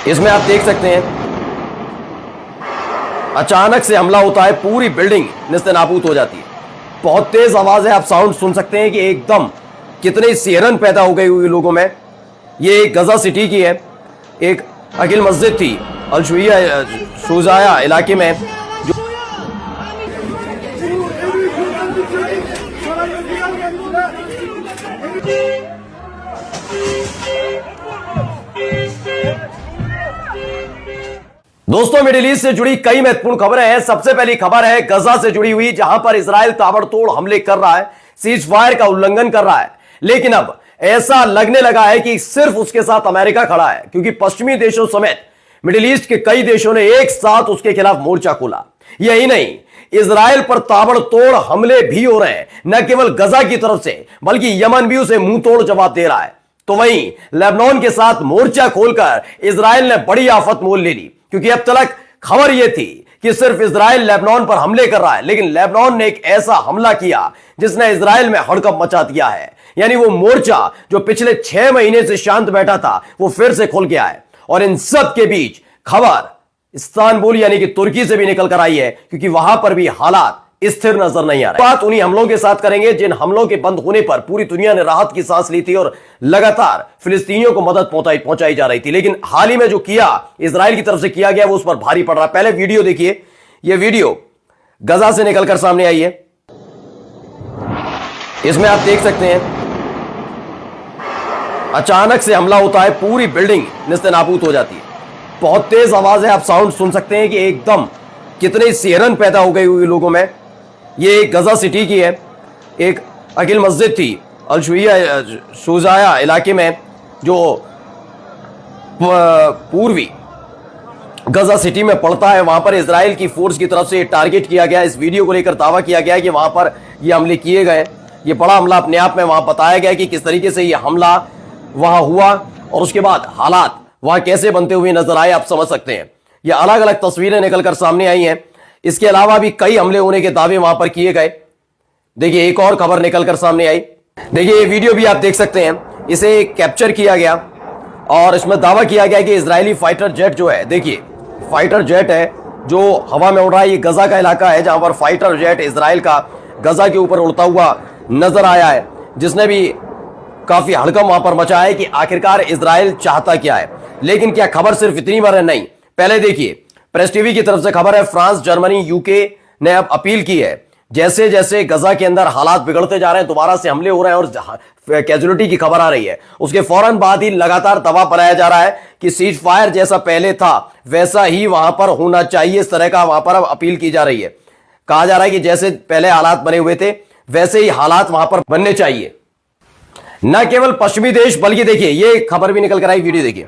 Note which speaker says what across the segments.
Speaker 1: इसमें आप देख सकते हैं अचानक से हमला होता है, पूरी बिल्डिंग नेस्तनाबूद हो जाती है। बहुत तेज आवाज है, आप साउंड सुन सकते हैं कि एकदम कितने सिहरन पैदा हो गई हुई लोगों में। ये गजा सिटी की है, एक अकील मस्जिद थी अल शुजाया इलाके में। दोस्तों, मिडिल ईस्ट से जुड़ी कई महत्वपूर्ण खबरें हैं। सबसे पहली खबर है गजा से जुड़ी हुई, जहां पर इजराइल ताबड़तोड़ हमले कर रहा है, सीज फायर का उल्लंघन कर रहा है। लेकिन अब ऐसा लगने लगा है कि सिर्फ उसके साथ अमेरिका खड़ा है, क्योंकि पश्चिमी देशों समेत मिडिल ईस्ट के कई देशों ने एक साथ उसके खिलाफ मोर्चा खोला। यही नहीं, इजराइल पर ताबड़तोड़ हमले भी हो रहे हैं, न केवल गजा की तरफ से बल्कि यमन भी उसे मुंह तोड़ जवाब दे रहा है। तो वहीं लेबनान के साथ मोर्चा खोलकर इजराइल ने बड़ी आफत मोल ले ली, क्योंकि अब तक खबर यह थी कि सिर्फ इजराइल लेबनान पर हमले कर रहा है, लेकिन लेबनान ने एक ऐसा हमला किया जिसने इजराइल में हड़कंप मचा दिया है। यानी वो मोर्चा जो पिछले 6 महीने से शांत बैठा था, वो फिर से खुल गया है। और इन सब के बीच खबर इस्तांबुल यानी कि तुर्की से भी निकल कर आई है, क्योंकि वहां पर भी हालात स्थिर नजर नहीं आ रहे। बात उन्हीं हमलों के साथ करेंगे जिन हमलों के बंद होने पर पूरी दुनिया ने राहत की सांस ली थी और लगातार फिलिस्तीनियों को मदद पहुंचाई जा रही थी। लेकिन हाल ही में जो किया इजराइल की तरफ से किया गया, वो उस पर भारी पड़ रहा है। पहले वीडियो देखिए, यह वीडियो गजा से निकलकर सामने आई है। इसमें आप देख सकते हैं अचानक से हमला होता है, पूरी बिल्डिंग नेस्तनाबूद हो जाती है। बहुत तेज आवाज है, आप साउंड सुन सकते हैं कि एकदम कितने सिहरन पैदा हो गई हुई लोगों में। ये गजा सिटी की है, एक अकील मस्जिद थी अल शुजाया इलाके में, जो पूर्वी गजा सिटी में पड़ता है। वहां पर इजराइल की फोर्स की तरफ से टारगेट किया गया। इस वीडियो को लेकर दावा किया गया कि वहां पर ये हमले किए गए। ये बड़ा हमला अपने आप में वहां बताया गया कि किस तरीके से ये हमला वहां हुआ और उसके बाद हालात वहां कैसे बनते हुए नजर आए, आप समझ सकते हैं। ये अलग अलग तस्वीरें निकलकर सामने आई हैं। इसके अलावा भी कई हमले होने के दावे वहां पर किए गए। देखिए, एक और खबर निकलकर सामने आई। देखिए, ये वीडियो भी आप देख सकते हैं, इसे कैप्चर किया गया और इसमें दावा किया गया कि इजरायली फाइटर जेट जो है, देखिए फाइटर जेट है जो हवा में उड़ रहा है। ये गजा का इलाका है जहां पर फाइटर जेट इजराइल का गजा के ऊपर उड़ता हुआ नजर आया है, जिसने भी काफी हड़कंप वहां पर मचा है कि आखिरकार इजराइल चाहता क्या है। लेकिन क्या खबर सिर्फ इतनी बार है? नहीं। पहले देखिए, प्रेस टीवी की तरफ से खबर है, फ्रांस, जर्मनी, यूके ने अब अपील की है, जैसे जैसे गजा के अंदर हालात बिगड़ते जा रहे हैं, दोबारा से हमले हो रहे हैं और कैजुअलिटी की खबर आ रही है, उसके फौरन बाद ही लगातार दबाव बनाया जा रहा है कि सीज फायर जैसा पहले था वैसा ही वहां पर होना चाहिए। इस तरह का वहां पर अब अपील की जा रही है। कहा जा रहा है कि जैसे पहले हालात बने हुए थे वैसे ही हालात वहां पर बनने चाहिए। न केवल पश्चिमी देश बल्कि देखिए, ये खबर भी निकल कर आई, वीडियो देखिए।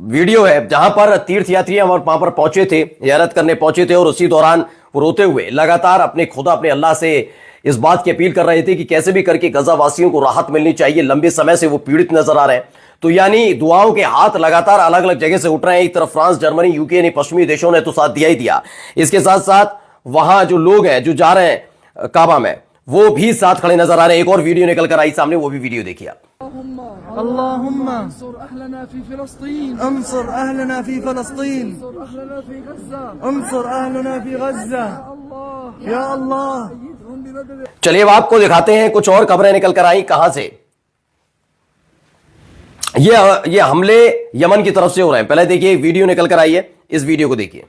Speaker 1: वीडियो है जहां पर तीर्थयात्री वहां पर पहुंचे थे, ज़ियारत करने पहुंचे थे और उसी दौरान वो रोते हुए लगातार अपने खुदा अपने अल्लाह से इस बात की अपील कर रहे थे कि कैसे भी करके गजा वासियों को राहत मिलनी चाहिए। लंबे समय से वो पीड़ित नजर आ रहे हैं। तो यानी दुआओं के हाथ लगातार अलग अलग जगह से उठ रहे हैं। एक तरफ फ्रांस, जर्मनी, यूके यानी पश्चिमी देशों ने तो साथ दिया ही दिया, इसके साथ साथ वहां जो लोग हैं जो जा रहे हैं काबा में, वो भी साथ खड़े नजर आ रहे हैं। एक और वीडियो निकल कर आई सामने, वो भी वीडियो देखिए आप।
Speaker 2: अल्लाहुम्मा अंसुर अहलना फी फिलस्तीन, अंसुर अहलना फी फिलस्तीन, अंसुर अहलना फी गज़ा, अंसुर अहलना फी गज़ा, या अल्लाह।
Speaker 1: चलिए अब आपको दिखाते हैं कुछ और खबरें निकल कर आई कहां से। ये हमले यमन की तरफ से हो रहे हैं। पहले देखिए, वीडियो निकल कर आई है, इस वीडियो को देखिए।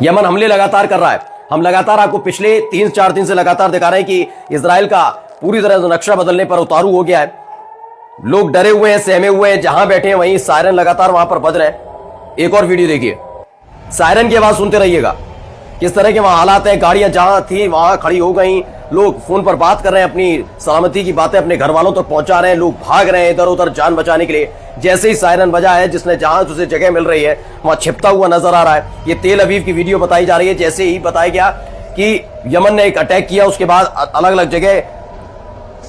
Speaker 1: यमन हमले लगातार कर रहा है। हम लगातार आपको पिछले 3-4 दिन से लगातार दिखा रहे हैं कि इजराइल का पूरी तरह से नक्शा बदलने पर उतारू हो गया है। लोग डरे हुए हैं, सहमे हुए हैं, जहां बैठे हैं वहीं सायरन लगातार वहां पर बज रहे हैं। एक और वीडियो देखिए, सायरन की आवाज सुनते रहिएगा। किस तरह के वहां हालात हैं, गाड़ियां जहां थी वहां खड़ी हो गई, लोग फोन पर बात कर रहे हैं, अपनी सलामती की बातें अपने घर वालों तक पहुंचा रहे हैं, लोग भाग रहे हैं इधर उधर जान बचाने के लिए। जैसे ही सायरन बजा है, जिसने जहां उसे जगह मिल रही है वहां छिपता हुआ नजर आ रहा है। ये तेल अवीव की वीडियो बताई जा रही है। जैसे ही बताया गया कि यमन ने एक अटैक किया, उसके बाद अलग अलग जगह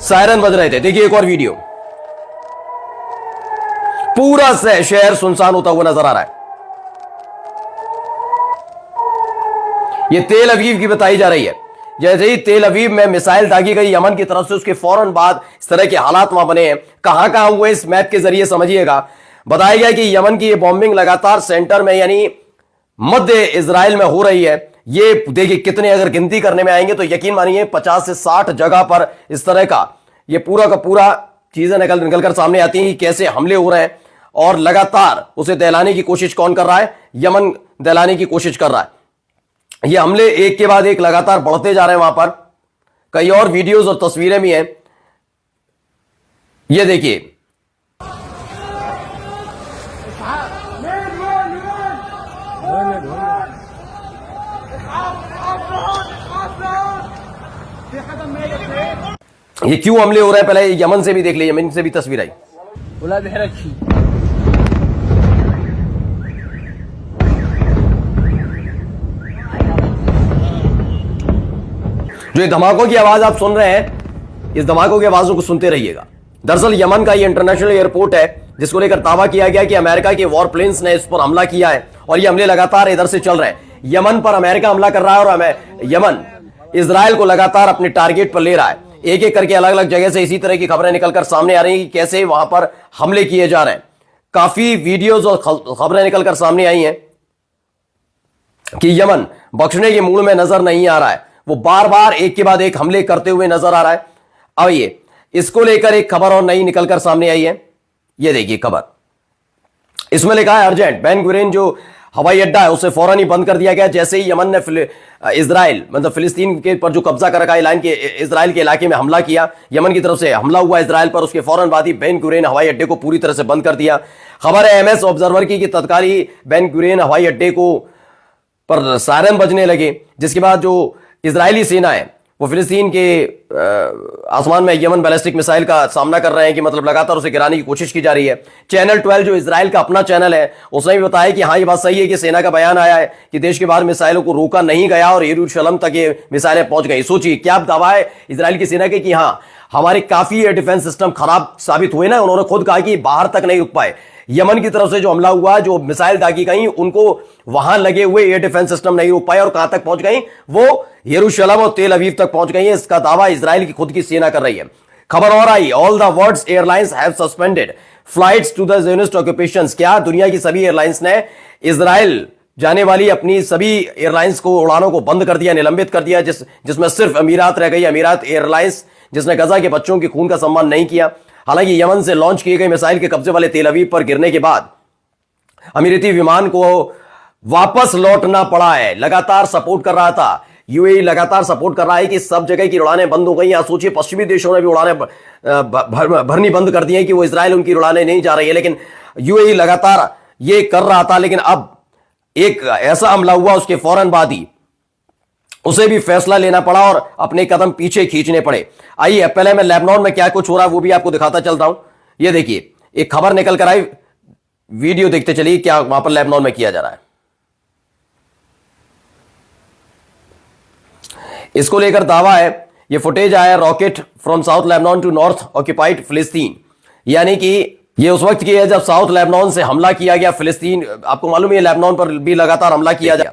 Speaker 1: सायरन बज रहे थे। देखिए एक और वीडियो, पूरा शहर सुनसान होता हुआ नजर आ रहा है। ये तेल अवीव की बताई जा रही है। जैसे ही तेल अवीव में मिसाइल दागी गई यमन की तरफ से, उसके फौरन बाद इस तरह के हालात वहां बने हैं। कहां कहां हुए इस मैप के जरिए समझिएगा। बताया गया कि यमन की ये बॉम्बिंग लगातार सेंटर में यानी मध्य इजराइल में हो रही है। ये देखिए कितने अगर गिनती करने में आएंगे तो यकीन मानिए 50 से 60 जगह पर इस तरह का ये पूरा का पूरा चीजें निकलकर सामने आती हैं कि कैसे हमले हो रहे हैं। और लगातार उसे दहलाने की कोशिश कौन कर रहा है? यमन दहलाने की कोशिश कर रहा है। ये हमले एक के बाद एक लगातार बढ़ते जा रहे हैं। वहां पर कई और वीडियोस और तस्वीरें भी हैं। ये देखिए, ये क्यों हमले हो रहे हैं पहले यमन से भी देख लीजिए। यमन से भी तस्वीर आई। जो ये धमाकों की आवाज आप सुन रहे हैं, इस धमाकों की आवाजों को सुनते रहिएगा। दरअसल यमन का ये इंटरनेशनल एयरपोर्ट है जिसको लेकर दावा किया गया कि अमेरिका के वॉर प्लेन्स ने इस पर हमला किया है और ये हमले लगातार इधर से चल रहे हैं। यमन पर अमेरिका हमला कर रहा है और यमन इजराइल को लगातार अपने टारगेट पर ले रहा है। एक एक करके अलग अलग जगह से इसी तरह की खबरें निकलकर सामने आ रही हैं कि कैसे वहां पर हमले किए जा रहे हैं। काफी वीडियोस और खबरें निकलकर सामने आई हैं कि यमन बख्शने के मूड में नजर नहीं आ रहा है। वो बार बार एक के बाद एक हमले करते हुए नजर आ रहा है। अब ये इसको लेकर एक खबर और नई निकलकर सामने आई है। ये देखिए खबर, इसमें लिखा है अर्जेंट, बेन गुरेन जो हवाई अड्डा है उसे फौरन ही बंद कर दिया गया। जैसे ही यमन ने इजराइल मतलब फिलिस्तीन के पर जो कब्जा कर रखा है इजराइल के इलाके में हमला किया, यमन की तरफ से हमला हुआ इजराइल पर, उसके फौरन बाद ही बेन गुरेन हवाई अड्डे को पूरी तरह से बंद कर दिया। खबर है एमएस ऑब्जर्वर की कि तत्काल ही बेन गुरेन हवाई अड्डे को पर सायरन बजने लगे, जिसके बाद जो इजरायली सेना है वो फिलिस्तीन के आसमान में यमन बैलिस्टिक मिसाइल का सामना कर रहे हैं कि मतलब लगातार उसे गिराने की कोशिश की जा रही है। चैनल 12 जो इजराइल का अपना चैनल है उसने भी बताया कि हाँ ये बात सही है कि सेना का बयान आया है कि देश के बाहर मिसाइलों को रोका नहीं गया और यरूशलेम तक ये मिसाइलें पहुंच गई। सोचिए क्या दावा है इजराइल की सेना के कि हाँ हमारे काफी एयर डिफेंस सिस्टम खराब साबित हुए ना। उन्होंने खुद कहा कि बाहर तक नहीं रुक पाए। यमन की तरफ से जो हमला हुआ, जो मिसाइल दागी गई, उनको वहां लगे हुए एयर डिफेंस सिस्टम नहीं रोक पाए और कहां तक पहुंच गई? वो यरूशलेम और तेल अवीव तक पहुंच गई है। इसका दावा इजराइल की खुद की सेना कर रही है। खबर और आई, all the world's airlines have suspended flights to the Zionist occupations. क्या दुनिया की सभी एयरलाइंस ने इजराइल जाने वाली अपनी सभी एयरलाइंस को उड़ानों को बंद कर दिया, निलंबित कर दिया, जिसमें सिर्फ अमीरात रह गई, अमीरात एयरलाइंस, जिसने गजा के बच्चों के खून का सम्मान नहीं किया। हालांकि यमन से लॉन्च किए गए मिसाइल के कब्जे वाले तेल अवीव पर गिरने के बाद अमीराती विमान को वापस लौटना पड़ा है। लगातार सपोर्ट कर रहा था, यूएई लगातार सपोर्ट कर रहा है कि सब जगह की उड़ानें बंद हो गई। यहां सोचिए पश्चिमी देशों ने भी उड़ानें भरनी बंद कर दी हैं कि वो इजराइल उनकी उड़ानें नहीं जा रही है, लेकिन यूएई लगातार ये कर रहा था। लेकिन अब एक ऐसा हमला हुआ उसके फौरन बाद ही उसे भी फैसला लेना पड़ा और अपने कदम पीछे खींचने पड़े। आइए पहले मैं लेबनान में क्या कुछ हो रहा है वो भी आपको दिखाता चलता हूं। ये देखिए एक खबर निकल कर आई, वीडियो देखते चलिए क्या वहां पर लेबनान में किया जा रहा है। इसको लेकर दावा है, ये फुटेज आया rocket from south Lebanon to north occupied फिलिस्तीन, यानी कि ये उस वक्त की है जब साउथ लेबनान से हमला किया गया फिलिस्तीन। आपको मालूम है लेबनान पर भी लगातार हमला किया गया।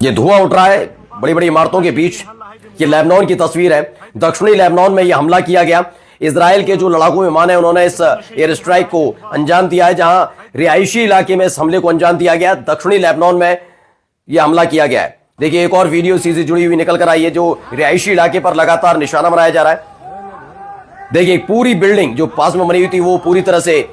Speaker 1: ये धुआं उठ रहा है बड़ी बड़ी इमारतों के बीच। ये लेबनान की तस्वीर है, दक्षिणी लेबनान में ये हमला किया गया। इजराइल के जो लड़ाकू विमान है उन्होंने इस एयर स्ट्राइक को अंजाम दिया है, जहां रिहायशी इलाके में इस हमले को अंजाम दिया गया। दक्षिणी लेबनान में यह हमला किया गया है। देखिए एक और वीडियो सीधी जुड़ी हुई निकल कर आई है, जो रिहायशी इलाके पर लगातार निशाना बनाया जा रहा है। देखिए पूरी बिल्डिंग जो पास में बनी हुई थी वो पूरी तरह से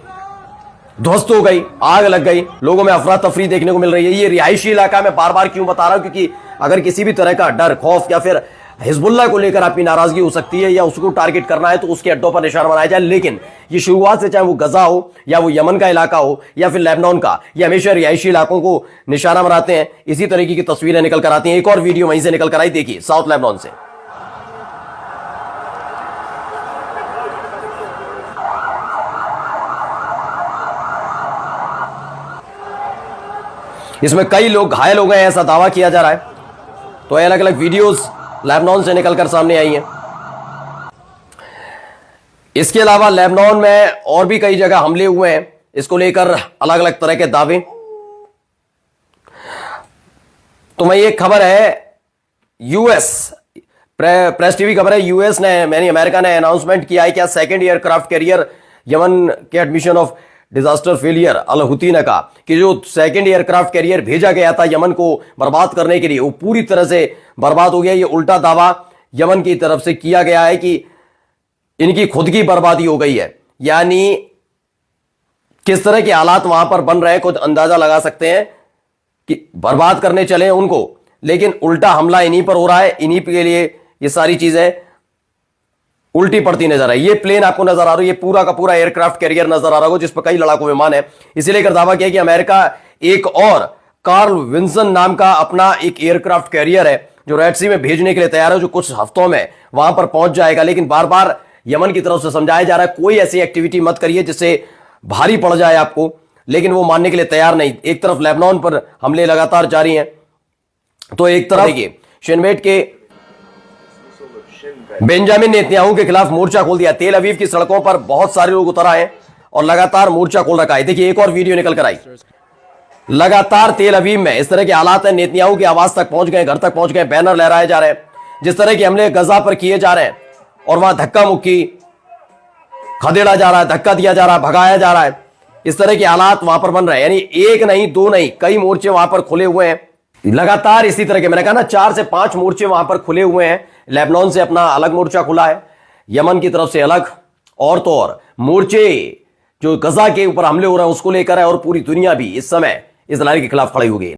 Speaker 1: ध्वस्त हो गई, आग लग गई, लोगों में अफरा तफरी देखने को मिल रही है। ये रिहायशी इलाका मैं बार बार क्यों बता रहा हूं, क्योंकि अगर किसी भी तरह का डर, खौफ या फिर हिजबुल्लाह को लेकर आपकी नाराजगी हो सकती है या उसको टारगेट करना है तो उसके अड्डों पर निशाना बनाया जाए। लेकिन ये शुरुआत से चाहे वो गजा हो या वो यमन का इलाका हो या फिर लेबनान का, ये हमेशा रिहायशी इलाकों को निशाना बनाते हैं। इसी तरीके की तस्वीरें निकल कर आती हैं। एक और वीडियो वहीं से निकल कर आई, देखिए साउथ लेबनान से। इसमें कई लोग घायल हो गए ऐसा दावा किया जा रहा है। तो अलग अलग वीडियोस लेबनान से निकलकर सामने आई हैं। इसके अलावा लेबनान में और भी कई जगह हमले हुए हैं। इसको लेकर अलग अलग तरह के दावे। तो मैं ये खबर है यूएस प्रेस टीवी खबर है, यूएस ने यानी अमेरिका ने अनाउंसमेंट किया है कि सेकंड एयरक्राफ्ट कैरियर यमन के एडमिशन ऑफ डिजास्टर फेलियर अल हुती ने कहा कि जो सेकंड एयरक्राफ्ट कैरियर भेजा गया था यमन को बर्बाद करने के लिए वो पूरी तरह से बर्बाद हो गया। ये उल्टा दावा यमन की तरफ से किया गया है कि इनकी खुद की बर्बादी हो गई है। यानी किस तरह के हालात वहां पर बन रहे हैं खुद अंदाजा लगा सकते हैं कि बर्बाद करने चले उनको, लेकिन उल्टा हमला इन्हीं पर हो रहा है। इन्हीं के लिए ये सारी चीजें उल्टी पड़ती नजर आई। ये प्लेन आपको नजर आ रहा है, ये पूरा का पूरा एयरक्राफ्ट कैरियर नजर आ रहा होगा जिस पर कई लड़ाकू विमान है। इसी लेकर दावा किया कि अमेरिका एक और कार्ल विंसन नाम का अपना एक एयरक्राफ्ट कैरियर है जो रेड सी में भेजने के लिए तैयार है, जो कुछ हफ्तों में वहां पर पहुंच जाएगा। लेकिन बार बार यमन की तरफ से समझाया जा रहा है कोई ऐसी एक्टिविटी मत करिए जिससे भारी पड़ जाए आपको, लेकिन वो मानने के लिए तैयार नहीं। एक तरफ लेबनान पर हमले लगातार जारी हैं, तो एक तरफ देखिए शिनबेट के बेंजामिन नेतन्याहू के खिलाफ मोर्चा खोल दिया। तेल अवीव की सड़कों पर बहुत सारे लोग उतर आए और लगातार मोर्चा खोल रखा है। देखिए एक और वीडियो निकल कर आई, लगातार तेल अवीव में इस तरह के हालात हैं। नेतन्याहू की आवाज तक पहुंच गए, घर तक पहुंच गए, बैनर लहराए जा रहे हैं। जिस तरह के हमले गजा पर किए जा रहे हैं और वहां धक्का मुक्की खदेड़ा जा रहा है, धक्का दिया जा रहा है, भगाया जा रहा है, इस तरह के हालात वहां पर बन रहे हैं। यानी एक नहीं दो नहीं कई मोर्चे वहां पर खुले हुए हैं लगातार इसी तरह के। मैंने कहा ना 4 से 5 मोर्चे वहां पर खुले हुए हैं। लेबनान से अपना अलग मोर्चा खुला है, यमन की तरफ से अलग, और तो और मोर्चे जो गजा के ऊपर हमले हो रहे हैं उसको लेकर है। और पूरी दुनिया भी इस समय इजराइल के खिलाफ खड़ी हो गई।